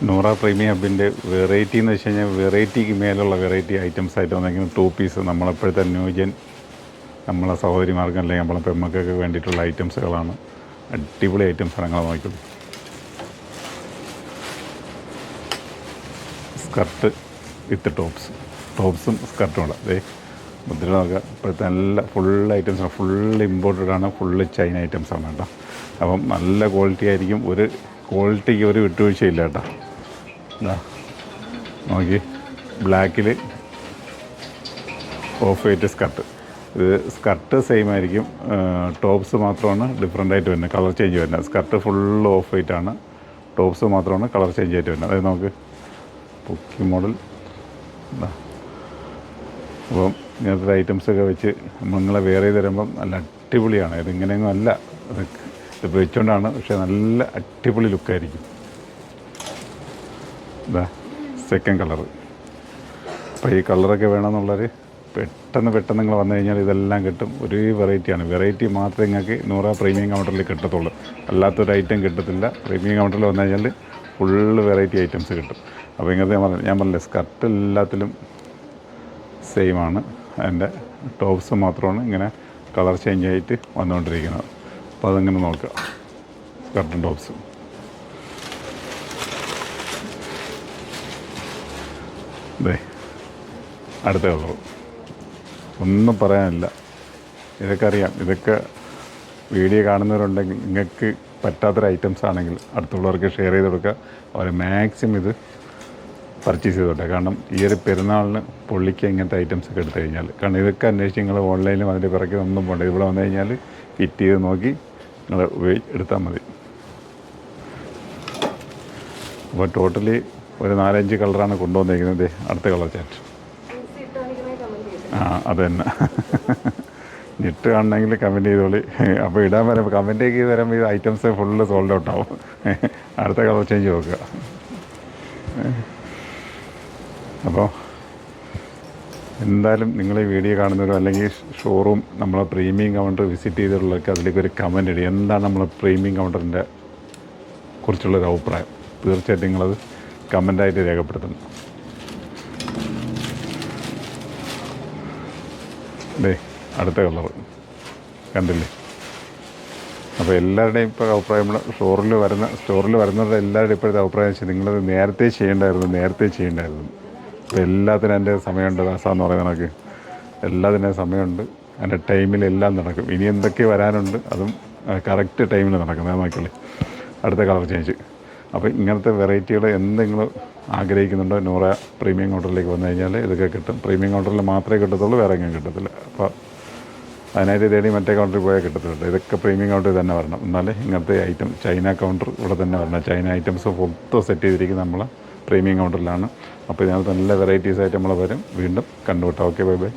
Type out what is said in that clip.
Noora premium ഹബിൻ്റെ variety എന്ന് വെച്ച് കഴിഞ്ഞാൽ വെറൈറ്റിക്ക് മേലുള്ള വെറൈറ്റി ഐറ്റംസ് ആയിട്ട് വന്നിരിക്കുന്ന 2 പീസ് നമ്മളെപ്പോഴത്തെ ന്യൂജൻ നമ്മളെ സഹോദരിമാർക്കും അല്ലെങ്കിൽ നമ്മളെ പെമ്മക്കൊക്കെ വേണ്ടിയിട്ടുള്ള ഐറ്റംസുകളാണ്. അടിപൊളി ഐറ്റംസാണ്. നിങ്ങൾ നോക്കിക്കോളൂ. സ്കർട്ട് വിത്ത് ടോപ്സും സ്കർട്ടും ഉണ്ട്. അതേ മുദ്ര നോക്കുക. ഇപ്പോഴത്തെ നല്ല ഫുൾ ഐറ്റംസാണ്. ഫുൾ ഇമ്പോർട്ടഡാണ്. ഫുള്ള് ചൈന ഐറ്റംസാണ് കേട്ടോ. അപ്പം നല്ല ക്വാളിറ്റി ആയിരിക്കും. ഒരു ക്വാളിറ്റിക്ക് ഒരു വിട്ടുവീഴ്ചയില്ല കേട്ടോ. എന്താ നോക്കി, ബ്ലാക്കിൽ ഓഫ് വൈറ്റ് സ്കർട്ട്. ഇത് സ്കർട്ട് സെയിം ആയിരിക്കും, ടോപ്സ് മാത്രമാണ് ഡിഫറെൻ്റ് ആയിട്ട് വരുന്നത്, കളർ ചേഞ്ച് വരുന്നത്. സ്കർട്ട് ഫുള്ള് ഓഫ് വൈറ്റ് ആണ്, ടോപ്സ് മാത്രമാണ് കളർ ചേഞ്ച് ആയിട്ട് വരുന്നത്. അതായത് നമുക്ക് പൊക്കി മോഡൽ. എന്താ അപ്പം ഇങ്ങനത്തെ ഐറ്റംസൊക്കെ വെച്ച് നിങ്ങളെ വേറെ ചെയ്ത് തരുമ്പം നല്ല അടിപൊളിയാണ്. ഇതിങ്ങനെയൊന്നും അല്ല, ഇത് വെച്ചുകൊണ്ടാണ്. പക്ഷേ നല്ല അടിപൊളി ലുക്കായിരിക്കും. ഇതാ സെക്കൻഡ് കളറ്. അപ്പോൾ ഈ കളറൊക്കെ വേണമെന്നുള്ളവർ പെട്ടെന്ന് നിങ്ങൾ വന്നു കഴിഞ്ഞാൽ ഇതെല്ലാം കിട്ടും. ഒരു വെറൈറ്റിയാണ്. വെറൈറ്റി മാത്രമേ നിങ്ങൾക്ക് നൂറ പ്രീമിയം കൗണ്ടറിൽ കിട്ടത്തുള്ളൂ. അല്ലാത്തൊരു ഐറ്റം കിട്ടത്തില്ല. പ്രീമിയം കൗണ്ടറിൽ വന്നു കഴിഞ്ഞാൽ ഫുള്ള് വെറൈറ്റി ഐറ്റംസ് കിട്ടും. അപ്പോൾ ഇങ്ങനത്തെ ഞാൻ പറഞ്ഞില്ലേ, സ്കർട്ട് എല്ലാത്തിലും സെയിമാണ്. അതിൻ്റെ ടോപ്സ് മാത്രമാണ് ഇങ്ങനെ കളർ ചേഞ്ച് ആയിട്ട് വന്നുകൊണ്ടിരിക്കുന്നത്. അപ്പോൾ അതങ്ങനെ നോക്കുക. സ്കർട്ടും ടോപ്സും. അതെ അടുത്ത കളർ ഒന്നും പറയാനില്ല. ഇതൊക്കെ അറിയാം. ഇതൊക്കെ വീഡിയോ കാണുന്നവരുണ്ടെങ്കിൽ നിങ്ങൾക്ക് പറ്റാത്തൊരു ഐറ്റംസ് ആണെങ്കിൽ അടുത്തുള്ളവർക്ക് ഷെയർ ചെയ്ത് കൊടുക്കുക. അവർ മാക്സിമം ഇത് പർച്ചേസ് ചെയ്തോട്ടെ. കാരണം ഈ ഒരു പെരുന്നാളിന് പൊള്ളിക്ക് ഇങ്ങനത്തെ ഐറ്റംസ് ഒക്കെ എടുത്തു കഴിഞ്ഞാൽ, കാരണം ഇതൊക്കെ അന്വേഷിച്ച് നിങ്ങൾ ഓൺലൈനിലും അതിൻ്റെ പിറകെ ഒന്നും പോകണ്ട. ഇവിടെ വന്നു കഴിഞ്ഞാൽ ഫിറ്റ് ചെയ്ത് നോക്കി നിങ്ങൾ എടുത്താൽ മതി. അപ്പോൾ ടോട്ടലി ഒരു 4-5 കളറാണ് കൊണ്ടുവന്നിരിക്കുന്നത്. അടുത്ത കളർ ചാറ്റ്. അത് തന്നെ. ഞെട്ട് കാണണമെങ്കിൽ കമൻറ്റ് ചെയ്തോളി. അപ്പോൾ ഇടാൻ വരുമ്പോൾ കമൻറ്റ് ചെയ്ത് തരുമ്പോൾ ഈ ഐറ്റംസ് ഫുള്ള് സോൾഡ് ഔട്ട് ആവും. അടുത്ത കളർ ചേഞ്ച് നോക്കുക. അപ്പോൾ എന്തായാലും നിങ്ങൾ ഈ വീഡിയോ കാണുന്നവരോ അല്ലെങ്കിൽ ഷോറൂം നമ്മളെ പ്രീമിയം കൗണ്ടർ വിസിറ്റ് ചെയ്തിട്ടുള്ളവർക്ക് അതിലേക്ക് ഒരു കമൻറ്റ് ഇടുക. എന്താണ് നമ്മളെ പ്രീമിയം കൗണ്ടറിൻ്റെ കുറിച്ചുള്ളൊരു അഭിപ്രായം. തീർച്ചയായിട്ടും നിങ്ങളത് കമൻ്റായിട്ട് രേഖപ്പെടുത്തണം. അതെ അടുത്ത കളർ കണ്ടില്ലേ. അപ്പോൾ എല്ലാവരുടെയും ഇപ്പോൾ അഭിപ്രായം സ്റ്റോറിൽ വരുന്നവരുടെ എല്ലാവരുടെയും ഇപ്പോഴത്തെ അഭിപ്രായം വെച്ചാൽ നിങ്ങളത് നേരത്തെ ചെയ്യേണ്ടായിരുന്നു. അപ്പോൾ എല്ലാത്തിനും എൻ്റെ സമയമുണ്ട്. ദാസാന്ന് പറയുന്ന കണക്ക് എല്ലാത്തിനും സമയമുണ്ട്. അതിൻ്റെ ടൈമിൽ എല്ലാം നടക്കും. ഇനി എന്തൊക്കെ വരാനുണ്ട് അതും കറക്റ്റ് ടൈമിൽ നടക്കുന്നത് നോക്കിയുള്ളൂ. അടുത്ത കളർ ചേഞ്ച്. അപ്പോൾ ഇങ്ങനത്തെ വെറൈറ്റികൾ എന്തെങ്കിലും ആഗ്രഹിക്കുന്നുണ്ടോ നൂറ പ്രീമിയം കൗണ്ടറിലേക്ക് വന്നു കഴിഞ്ഞാൽ ഇതൊക്കെ കിട്ടും. പ്രീമിയം കൗണ്ടറിൽ മാത്രമേ കിട്ടത്തുള്ളൂ, വേറെ എങ്ങും കിട്ടത്തില്ല. അപ്പോൾ അതിനായിട്ട് തേടി മറ്റേ കൗണ്ടറിൽ പോയാൽ കിട്ടത്തില്ല. ഇതൊക്കെ പ്രീമിയം കൗണ്ടറിൽ തന്നെ വരണം. എന്നാലേ ഇങ്ങനത്തെ ഐറ്റം ചൈന കൗണ്ടർ ഇവിടെ തന്നെ വരണം. ചൈന ഐറ്റംസ് മൊത്തം സെറ്റ് ചെയ്തിരിക്കുന്നത് നമ്മൾ പ്രീമിയം കൗണ്ടറിലാണ്. അപ്പോൾ ഇതിനകത്ത് നല്ല വെറൈറ്റീസായിട്ട് നമ്മൾ വരും. വീണ്ടും കണ്ടുപിട്ടാം. Okay, bye bye.